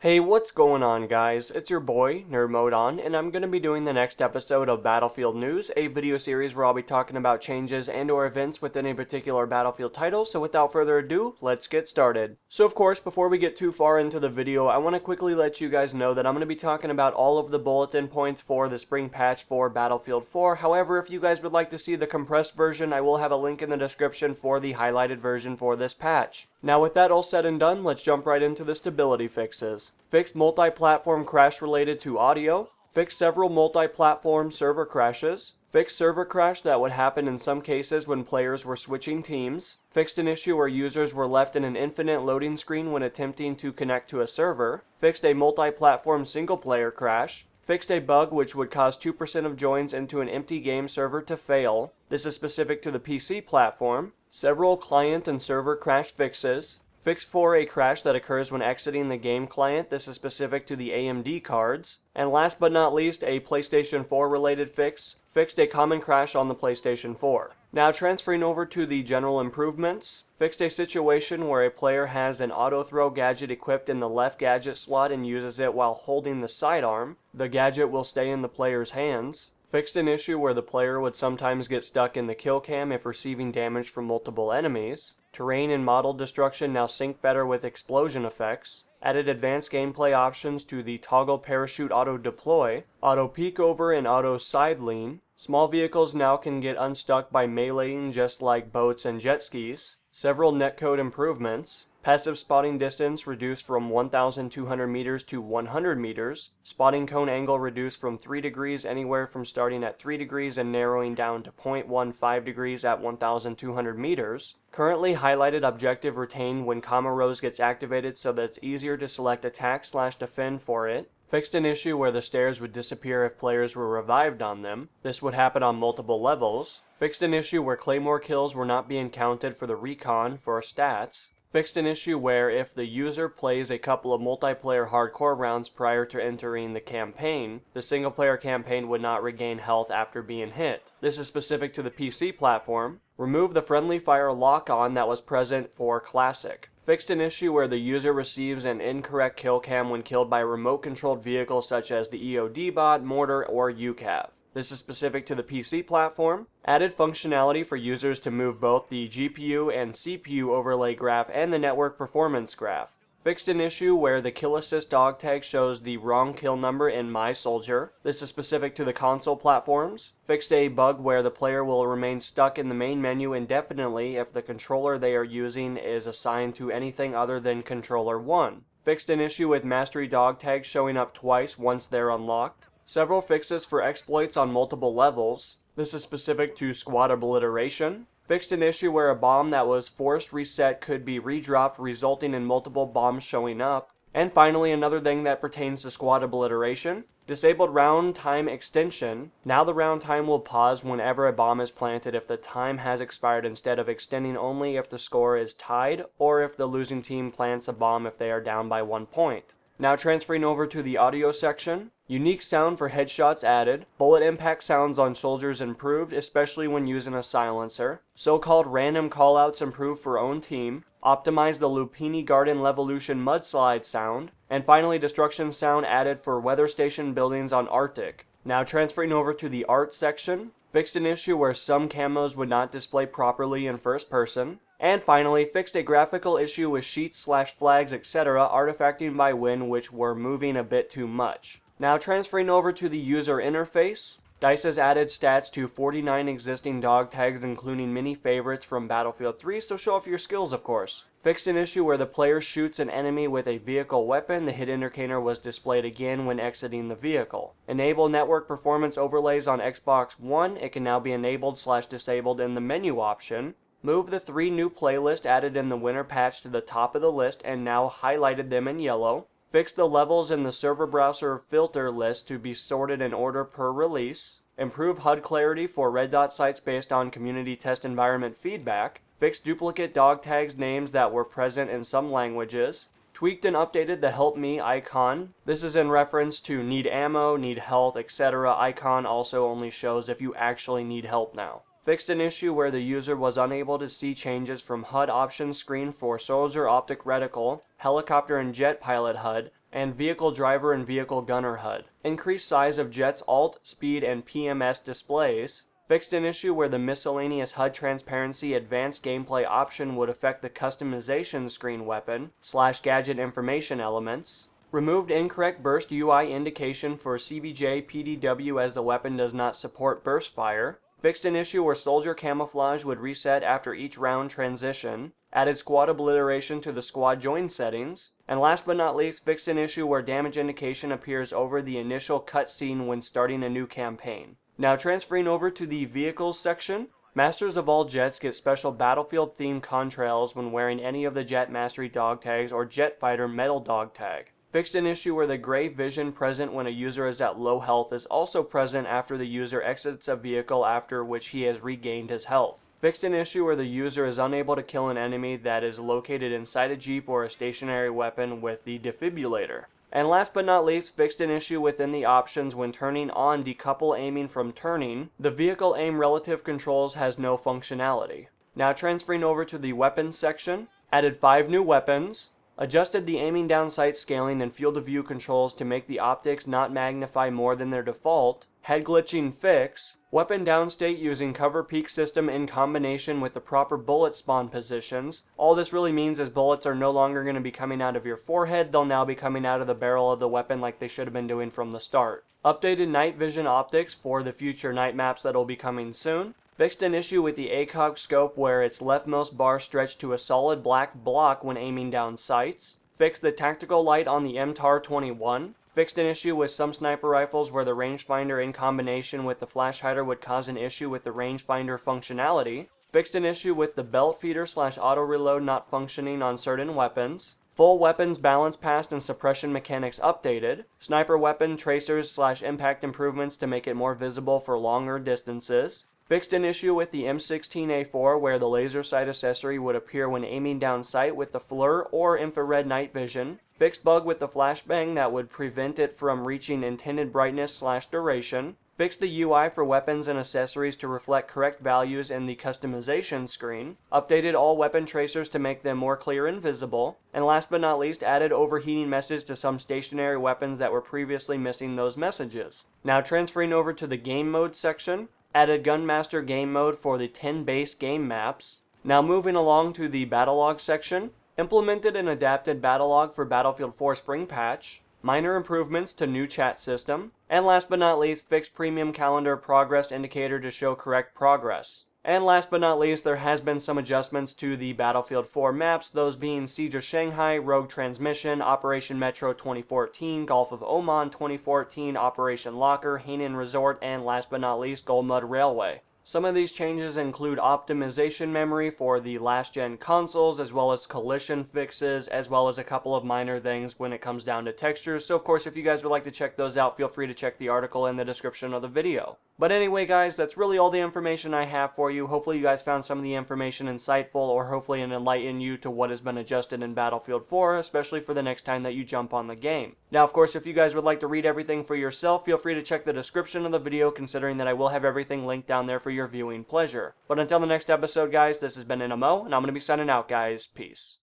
Hey, what's going on, guys? It's your boy, NerdMode, and I'm going to be doing the next episode of Battlefield News, a video series where I'll be talking about changes and or events within a particular Battlefield title, so without further ado, let's get started. So of course, before we get too far into the video, I want to quickly let you guys know that I'm going to be talking about all of the bulletin points for the spring patch for Battlefield 4. However, if you guys would like to see the compressed version, I will have a link in the description for the highlighted version for this patch. Now with that all said and done, let's jump right into the stability fixes. Fixed multi-platform crash related to audio. Fixed several multi-platform server crashes. Fixed server crash that would happen in some cases when players were switching teams. Fixed an issue where users were left in an infinite loading screen when attempting to connect to a server. Fixed a multi-platform single-player crash. Fixed a bug which would cause 2% of joins into an empty game server to fail. This is specific to the PC platform. Several client and server crash fixes. Fixed for a crash that occurs when exiting the game client. This is specific to the AMD cards. And last but not least, a PlayStation 4 related fix. Fixed a common crash on the PlayStation 4. Now transferring over to the general improvements. Fixed a situation where a player has an auto throw gadget equipped in the left gadget slot and uses it while holding the sidearm. The gadget will stay in the player's hands. Fixed an issue where the player would sometimes get stuck in the kill cam if receiving damage from multiple enemies. Terrain and model destruction now sync better with explosion effects. Added advanced gameplay options to the toggle parachute auto deploy, auto peek over and auto side lean. Small vehicles now can get unstuck by meleeing just like boats and jet skis. Several netcode improvements. Passive spotting distance reduced from 1,200 meters to 100 meters. Spotting cone angle reduced from 3 degrees anywhere from starting at 3 degrees and narrowing down to 0.15 degrees at 1,200 meters. Currently highlighted objective retained when comma rows gets activated so that it's easier to select attack/defend for it. Fixed an issue where the stairs would disappear if players were revived on them. This would happen on multiple levels. Fixed an issue where claymore kills were not being counted for the recon for stats. Fixed an issue where if the user plays a couple of multiplayer hardcore rounds prior to entering the campaign, the single player campaign would not regain health after being hit. This is specific to the PC platform. Remove the friendly fire lock-on that was present for Classic. Fixed an issue where the user receives an incorrect kill cam when killed by a remote controlled vehicle such as the EOD bot, mortar, or UCAV. This is specific to the PC platform. Added functionality for users to move both the GPU and CPU overlay graph and the network performance graph. Fixed an issue where the kill assist dog tag shows the wrong kill number in My Soldier. This is specific to the console platforms. Fixed a bug where the player will remain stuck in the main menu indefinitely if the controller they are using is assigned to anything other than controller 1. Fixed an issue with mastery dog tags showing up twice once they're unlocked. Several fixes for exploits on multiple levels. This is specific to squad obliteration. Fixed an issue where a bomb that was forced reset could be redropped, resulting in multiple bombs showing up. And finally, another thing that pertains to squad obliteration. Disabled round time extension. Now the round time will pause whenever a bomb is planted if the time has expired instead of extending only if the score is tied or if the losing team plants a bomb if they are down by 1 point. Now transferring over to the audio section. Unique sound for headshots added. Bullet impact sounds on soldiers improved, especially when using a silencer. So-called random callouts improved for own team. Optimize the Lupini Garden Levolution mudslide sound. And finally, destruction sound added for weather station buildings on Arctic. Now transferring over to the art section. Fixed an issue where some camos would not display properly in first person. And finally, fixed a graphical issue with sheets/flags, etc. artifacting by wind which were moving a bit too much. Now transferring over to the user interface. DICE has added stats to 49 existing dog tags including mini favorites from Battlefield 3, so show off your skills of course. Fixed an issue where the player shoots an enemy with a vehicle weapon, the hit indicator was displayed again when exiting the vehicle. Enable network performance overlays on Xbox One, it can now be enabled/disabled in the menu option. Move the 3 new playlists added in the winter patch to the top of the list and now highlighted them in yellow. Fix the levels in the server browser filter list to be sorted in order per release. Improve HUD clarity for red dot sites based on community test environment feedback. Fix duplicate dog tags names that were present in some languages. Tweaked and updated the help me icon. This is in reference to need ammo, need health, etc. Icon also only shows if you actually need help now. fixed an issue where the user was unable to see changes from HUD options screen for soldier optic reticle, helicopter and jet pilot HUD, and vehicle driver and vehicle gunner HUD. Increased size of jet's alt, speed, and PMS displays. Fixed an issue where the miscellaneous HUD transparency advanced gameplay option would affect the customization screen weapon / gadget information elements. Removed incorrect burst UI indication for CBJ PDW as the weapon does not support burst fire. Fixed an issue where soldier camouflage would reset after each round transition. Added squad obliteration to the squad join settings. And last but not least, fixed an issue where damage indication appears over the initial cutscene when starting a new campaign. Now transferring over to the vehicles section, Masters of all jets get special battlefield-themed contrails when wearing any of the Jet Mastery dog tags or Jet Fighter metal dog tag. Fixed an issue where the gray vision present when a user is at low health is also present after the user exits a vehicle after which he has regained his health. Fixed an issue where the user is unable to kill an enemy that is located inside a jeep or a stationary weapon with the defibrillator. And last but not least, fixed an issue within the options when turning on decouple aiming from turning. The vehicle aim relative controls has no functionality. Now transferring over to the weapons section, added 5 new weapons, adjusted the aiming down sight scaling and field of view controls to make the optics not magnify more than their default, head glitching fix, weapon downstate using cover peak system in combination with the proper bullet spawn positions. All this really means is bullets are no longer going to be coming out of your forehead, they'll now be coming out of the barrel of the weapon like they should have been doing from the start. Updated night vision optics for the future night maps that will be coming soon. Fixed an issue with the ACOG scope where its leftmost bar stretched to a solid black block when aiming down sights. Fixed the tactical light on the MTAR-21. Fixed an issue with some sniper rifles where the rangefinder in combination with the flash hider would cause an issue with the rangefinder functionality. Fixed an issue with the belt feeder / auto reload not functioning on certain weapons. Full weapons balance passed and suppression mechanics updated. Sniper weapon tracers / impact improvements to make it more visible for longer distances. Fixed an issue with the M16A4 where the laser sight accessory would appear when aiming down sight with the FLIR or infrared night vision. Fixed bug with the flashbang that would prevent it from reaching intended brightness / duration. Fixed the UI for weapons and accessories to reflect correct values in the customization screen. Updated all weapon tracers to make them more clear and visible. And last but not least, added overheating message to some stationary weapons that were previously missing those messages. Now transferring over to the game mode section, added Gunmaster game mode for the 10 base game maps. Now moving along to the Battlelog section, implemented and adapted Battlelog for Battlefield 4 Spring Patch, minor improvements to new chat system, and last but not least, fixed premium calendar progress indicator to show correct progress. And last but not least, there has been some adjustments to the Battlefield 4 maps, those being Siege of Shanghai, Rogue Transmission, Operation Metro 2014, Gulf of Oman 2014, Operation Locker, Hainan Resort, and last but not least, Gold Mud Railway. Some of these changes include optimization memory for the last-gen consoles, as well as collision fixes, as well as a couple of minor things when it comes down to textures. So of course, if you guys would like to check those out, feel free to check the article in the description of the video. But anyway guys, that's really all the information I have for you. Hopefully you guys found some of the information insightful, or hopefully it enlightened you to what has been adjusted in Battlefield 4, especially for the next time that you jump on the game. Now of course, if you guys would like to read everything for yourself, feel free to check the description of the video, considering that I will have everything linked down there for your viewing pleasure. But until the next episode guys, this has been NMO, and I'm going to be signing out guys. Peace.